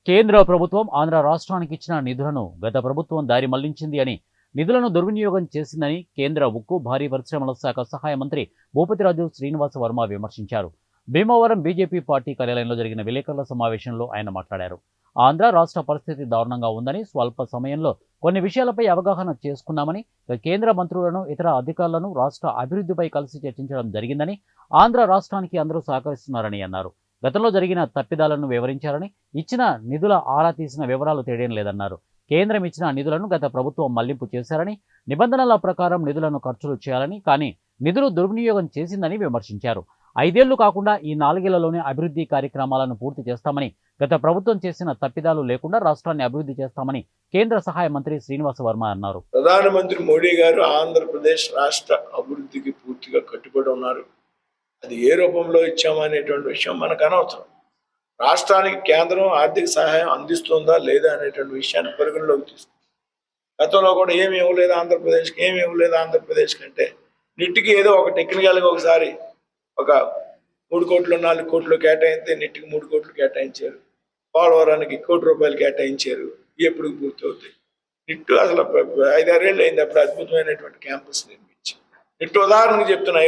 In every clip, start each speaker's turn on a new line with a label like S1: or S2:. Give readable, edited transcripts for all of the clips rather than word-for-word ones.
S1: కేంద్ర ప్రభుత్వం ఆంధ్ర రాష్ట్రానికి ఇచ్చిన నిధులను గత ప్రభుత్వం దారి మళ్లించింది అని, నిధులను దుర్వినియోగం చేసిందని కేంద్ర ఉక్కు భారీ పరిశ్రమల శాఖ సహాయ మంత్రి భూపతిరాజు శ్రీనివాస వర్మ విమర్శించారు. భీమవరం బీజేపీ పార్టీ కార్యాలయంలో జరిగిన విలేకరుల సమావేశంలో ఆయన మాట్లాడారు. ఆంధ్ర రాష్ట్ర పరిస్థితి దారుణంగా ఉందని, స్వల్ప సమయంలో కొన్ని విషయాలపై అవగాహన చేసుకున్నామని, కేంద్ర మంత్రులను, ఇతర అధికారులను రాష్ట్ర అభివృద్ధిపై కలిసి చర్చించడం జరిగిందని, ఆంధ్ర రాష్ట్రానికి అందరూ సహకరిస్తున్నారని అన్నారు. గతంలో జరిగిన తప్పిదాలను వివరించారని, ఇచ్చిన నిధుల ఆరా తీసిన వివరాలు తెలియడం లేదన్నారు. కేంద్రం ఇచ్చిన నిధులను గత ప్రభుత్వం మళ్లింపు చేశారని, నిబంధనల ప్రకారం నిధులను ఖర్చులు చేయాలని, కానీ నిధులు దుర్వినియోగం చేసిందని విమర్శించారు. 5 ఏళ్లు కాకుండా ఈ 4 ఏళ్లలోనే అభివృద్ధి కార్యక్రమాలను పూర్తి చేస్తామని, గత ప్రభుత్వం చేసిన తప్పిదాలు లేకుండా రాష్ట్రాన్ని అభివృద్ధి చేస్తామని కేంద్ర సహాయ మంత్రి శ్రీనివాస వర్మ అన్నారు.
S2: ప్రధానమంత్రి మోడీ గారు ఆంధ్రప్రదేశ్ రాష్ట్ర అభివృద్ధికి పూర్తిగా కట్టుబడి ఉన్నారు. అది ఏ రూపంలో ఇచ్చామనేటువంటి విషయం మనకు అనవసరం. రాష్ట్రానికి కేంద్రం ఆర్థిక సహాయం అందిస్తుందా లేదా అనేటువంటి విషయాన్ని పరిగణలోకి తీసుకుంది. గతంలో కూడా ఏమి ఇవ్వలేదు ఆంధ్రప్రదేశ్కి అంటే నిట్టికి ఏదో ఒక టెక్నికల్గా ఒకసారి ఒక 3 కోట్లు 4 కోట్లు కేటాయిస్తే నిట్టికి 3 కోట్లు కేటాయించారు. పోలవరానికి 1 కోటి రూపాయలు కేటాయించారు. ఎప్పుడు పూర్తి అవుతాయి? నిట్టు అసలు 5-6 ఏళ్ళు అయింది అప్పుడు అద్భుతమైనటువంటి క్యాంపస్ నిర్మించి. నిట్టు ఉదాహరణకు చెప్తున్నా,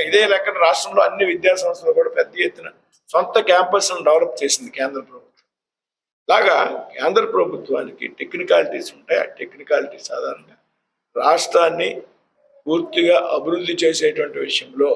S2: ఇదే లెక్కన రాష్ట్రంలో అన్ని విద్యా సంస్థలు కూడా పెద్ద ఎత్తున సొంత క్యాంపస్ను డెవలప్ చేసింది కేంద్ర ప్రభుత్వం. లాగా కేంద్ర ప్రభుత్వానికి టెక్నికాలిటీస్ ఉంటాయి. ఆ టెక్నికాలిటీస్ ఆధారంగా రాష్ట్రాన్ని పూర్తిగా అభివృద్ధి చేసేటువంటి విషయంలో